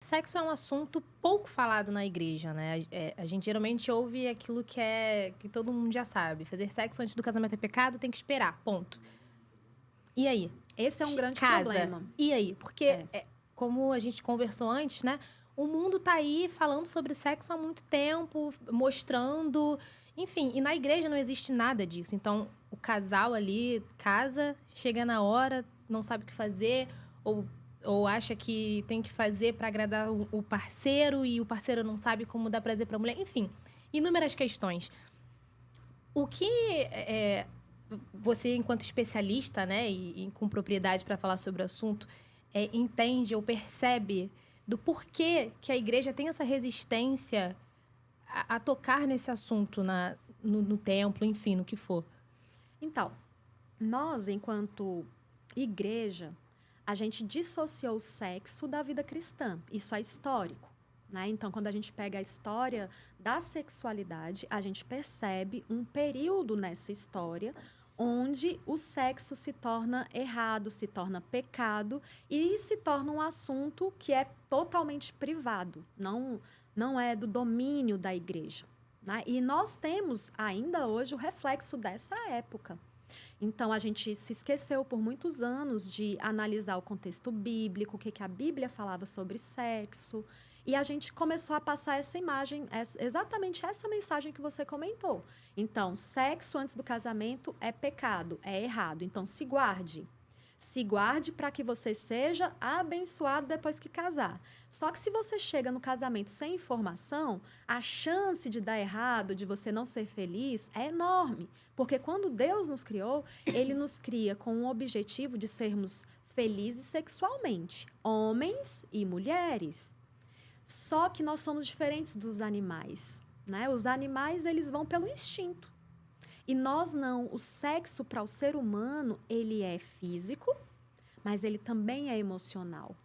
Sexo é um assunto pouco falado na igreja, né? A gente geralmente ouve aquilo que todo mundo já sabe. Fazer sexo antes do casamento é pecado, tem que esperar, ponto. E aí? Esse é um grande Casa. problema. E aí? Porque, É. como a gente conversou antes, né? O mundo tá aí falando sobre sexo há muito tempo, mostrando. Enfim, e na igreja não existe nada disso. Então, o casal ali casa, chega na hora, não sabe o que fazer, ou, ou acha que tem que fazer para agradar o parceiro, e o parceiro não sabe como dar prazer pra mulher. Enfim, inúmeras questões. O que você, enquanto especialista, né, e com propriedade para falar sobre o assunto, entende ou percebe do porquê que a igreja tem essa resistência a tocar nesse assunto no templo, enfim, no que for? Então, nós, enquanto igreja, a gente dissociou o sexo da vida cristã. Isso é histórico, né? Então, quando a gente pega a história da sexualidade, a gente percebe um período nessa história onde o sexo se torna errado, se torna pecado e se torna um assunto que é totalmente privado, não é do domínio da igreja, né? E nós temos ainda hoje o reflexo dessa época. Então, a gente se esqueceu por muitos anos de analisar o contexto bíblico, o que, que a Bíblia falava sobre sexo. E a gente começou a passar essa imagem, exatamente essa mensagem que você comentou. Então, sexo antes do casamento é pecado, é errado. Então, se guarde. Se guarde para que você seja abençoado depois que casar. Só que se você chega no casamento sem informação, a chance de dar errado, de você não ser feliz, é enorme. Porque quando Deus nos criou, Ele nos cria com o objetivo de sermos felizes sexualmente, homens e mulheres. Só que nós somos diferentes dos animais, né? Os animais, eles vão pelo instinto. E nós não. O sexo para o ser humano, ele é físico, mas ele também é emocional.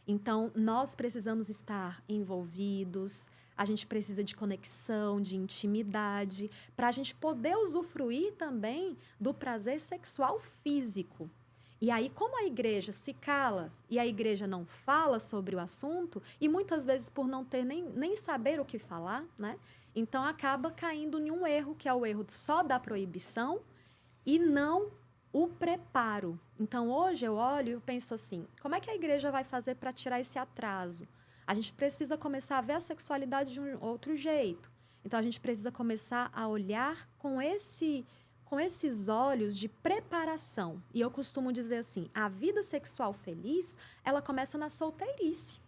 Então, nós precisamos estar envolvidos, a gente precisa de conexão, de intimidade, para a gente poder usufruir também do prazer sexual físico. E aí, como a igreja se cala e a igreja não fala sobre o assunto, e muitas vezes por não ter nem saber o que falar, né? Então acaba caindo em um erro, que é o erro só da proibição e não o preparo. Então, hoje eu olho e penso assim: como é que a igreja vai fazer para tirar esse atraso? A gente precisa começar a ver a sexualidade de um outro jeito. Então, a gente precisa começar a olhar com esses olhos de preparação. E eu costumo dizer assim: a vida sexual feliz, ela começa na solteirice.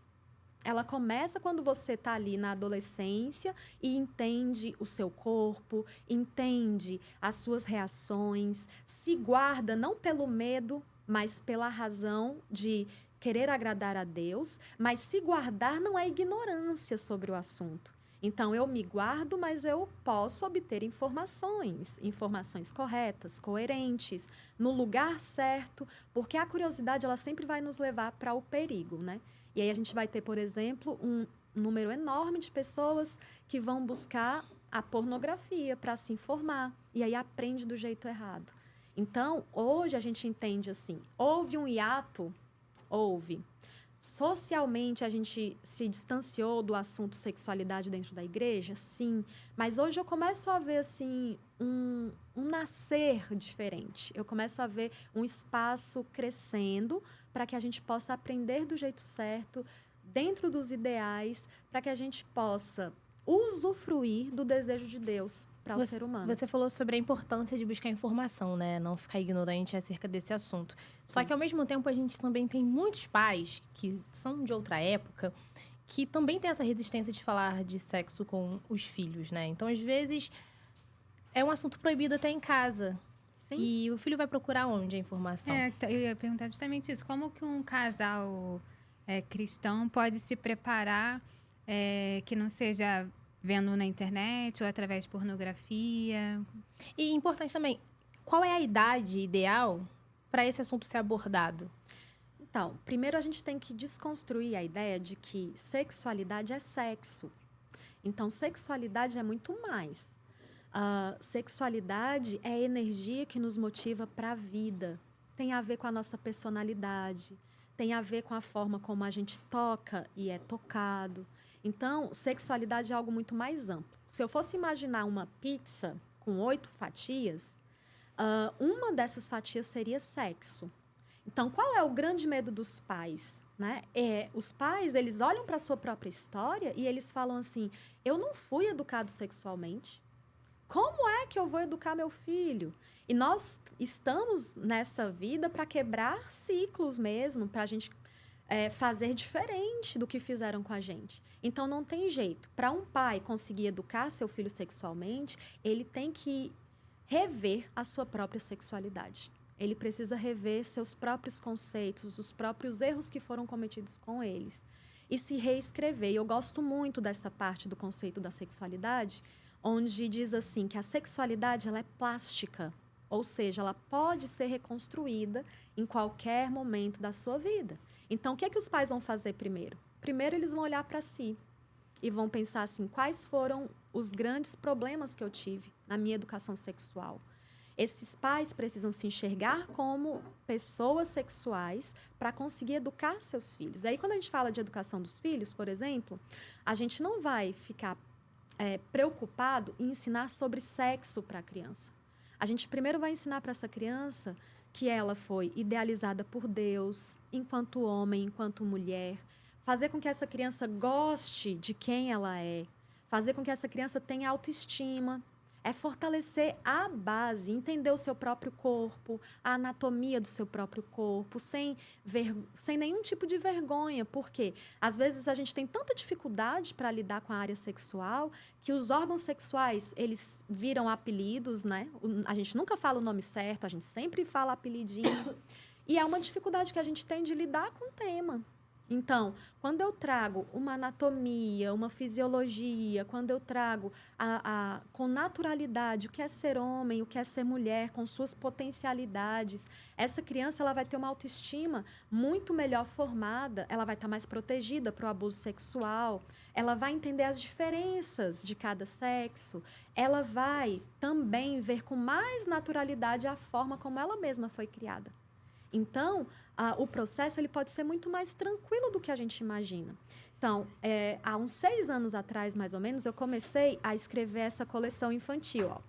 Ela começa quando você está ali na adolescência e entende o seu corpo, entende as suas reações, se guarda não pelo medo, mas pela razão de querer agradar a Deus, mas se guardar não é ignorância sobre o assunto. Então, eu me guardo, mas eu posso obter informações, informações corretas, coerentes, no lugar certo, porque a curiosidade ela sempre vai nos levar para o perigo, né? E aí a gente vai ter, por exemplo, um número enorme de pessoas que vão buscar a pornografia para se informar. E aí aprende do jeito errado. Então, hoje a gente entende assim: houve um hiato? Houve. Socialmente, a gente se distanciou do assunto sexualidade dentro da igreja? Sim. Mas hoje eu começo a ver, assim, um nascer diferente. Eu começo a ver um espaço crescendo para que a gente possa aprender do jeito certo, dentro dos ideais, para que a gente possa usufruir do desejo de Deus para o ser humano. Você falou sobre a importância de buscar informação, né? Não ficar ignorante acerca desse assunto. Só Sim. que, ao mesmo tempo, a gente também tem muitos pais que são de outra época que também têm essa resistência de falar de sexo com os filhos, né? Então, às vezes, é um assunto proibido até em casa. Sim. E o filho vai procurar onde a informação? Eu ia perguntar justamente isso. Como que um casal cristão pode se preparar que não seja vendo na internet ou através de pornografia? E importante também, qual é a idade ideal para esse assunto ser abordado? Então, primeiro a gente tem que desconstruir a ideia de que sexualidade é sexo. Então, sexualidade é muito mais. Sexualidade é energia que nos motiva para a vida. Tem a ver com a nossa personalidade, tem a ver com a forma como a gente toca e é tocado. Então, sexualidade é algo muito mais amplo. Se eu fosse imaginar uma pizza com 8 fatias, uma dessas fatias seria sexo. Então, qual é o grande medo dos pais? Né? Os pais, eles olham para a sua própria história e eles falam assim, eu não fui educado sexualmente. Como é que eu vou educar meu filho? E nós estamos nessa vida para quebrar ciclos mesmo, para a gente fazer diferente do que fizeram com a gente. Então, não tem jeito. Para um pai conseguir educar seu filho sexualmente, ele tem que rever a sua própria sexualidade. Ele precisa rever seus próprios conceitos, os próprios erros que foram cometidos com eles. E se reescrever. E eu gosto muito dessa parte do conceito da sexualidade, onde diz assim que a sexualidade ela é plástica. Ou seja, ela pode ser reconstruída em qualquer momento da sua vida. Então, o que é que os pais vão fazer primeiro? Primeiro, eles vão olhar para si e vão pensar assim, quais foram os grandes problemas que eu tive na minha educação sexual? Esses pais precisam se enxergar como pessoas sexuais para conseguir educar seus filhos. Aí, quando a gente fala de educação dos filhos, por exemplo, a gente não vai ficar preocupado em ensinar sobre sexo para a criança. A gente primeiro vai ensinar para essa criança que ela foi idealizada por Deus, enquanto homem, enquanto mulher, fazer com que essa criança goste de quem ela é, fazer com que essa criança tenha autoestima. É fortalecer a base, entender o seu próprio corpo, a anatomia do seu próprio corpo, sem nenhum tipo de vergonha. Porque, às vezes, a gente tem tanta dificuldade para lidar com a área sexual que os órgãos sexuais, eles viram apelidos, né? A gente nunca fala o nome certo, a gente sempre fala apelidinho. E é uma dificuldade que a gente tem de lidar com o tema. Então, quando eu trago uma anatomia, uma fisiologia, quando eu trago com naturalidade o que é ser homem, o que é ser mulher, com suas potencialidades, essa criança ela vai ter uma autoestima muito melhor formada, ela vai estar mais protegida para o abuso sexual, ela vai entender as diferenças de cada sexo, ela vai também ver com mais naturalidade a forma como ela mesma foi criada. Então, o processo ele pode ser muito mais tranquilo do que a gente imagina. Então, há uns 6 anos atrás, mais ou menos, eu comecei a escrever essa coleção infantil. Ó.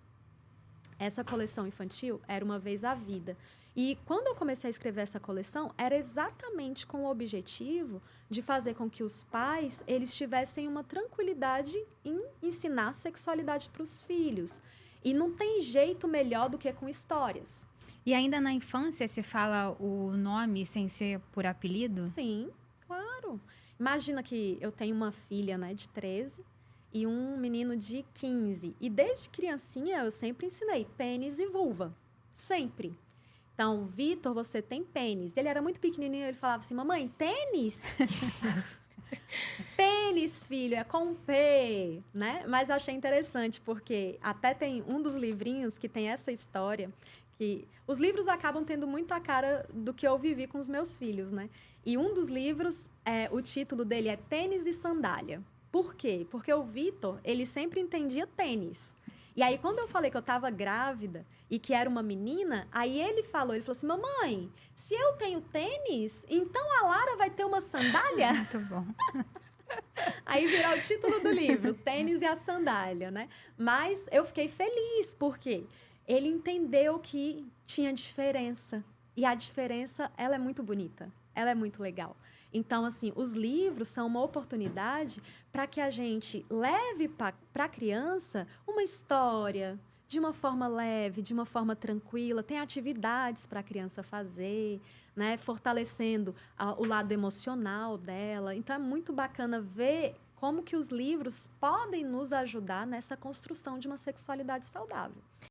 Essa coleção infantil era Uma Vez a Vida. E quando eu comecei a escrever essa coleção, era exatamente com o objetivo de fazer com que os pais eles tivessem uma tranquilidade em ensinar sexualidade para os filhos. E não tem jeito melhor do que com histórias. E ainda na infância se fala o nome sem ser por apelido? Sim, claro. Imagina que eu tenho uma filha, né, de 13 e um menino de 15. E desde criancinha eu sempre ensinei pênis e vulva. Sempre. Então, Vitor, você tem pênis. Ele era muito pequenininho, ele falava assim, mamãe, tênis? Pênis, filho, é com P, né? Mas eu achei interessante, porque até tem um dos livrinhos que tem essa história, que os livros acabam tendo muito a cara do que eu vivi com os meus filhos, né? E um dos livros, o título dele é Tênis e Sandália. Por quê? Porque o Vitor, ele sempre entendia tênis. E aí, quando eu falei que eu estava grávida e que era uma menina, aí ele falou assim, mamãe, se eu tenho tênis, então a Lara vai ter uma sandália? Muito bom. Aí virou o título do livro, Tênis e a Sandália, né? Mas eu fiquei feliz, porque ele entendeu que tinha diferença. E a diferença, ela é muito bonita. Ela é muito legal. Então, assim, os livros são uma oportunidade para que a gente leve para a criança uma história de uma forma leve, de uma forma tranquila. Tem atividades para a criança fazer, né? Fortalecendo o lado emocional dela. Então, é muito bacana ver como que os livros podem nos ajudar nessa construção de uma sexualidade saudável.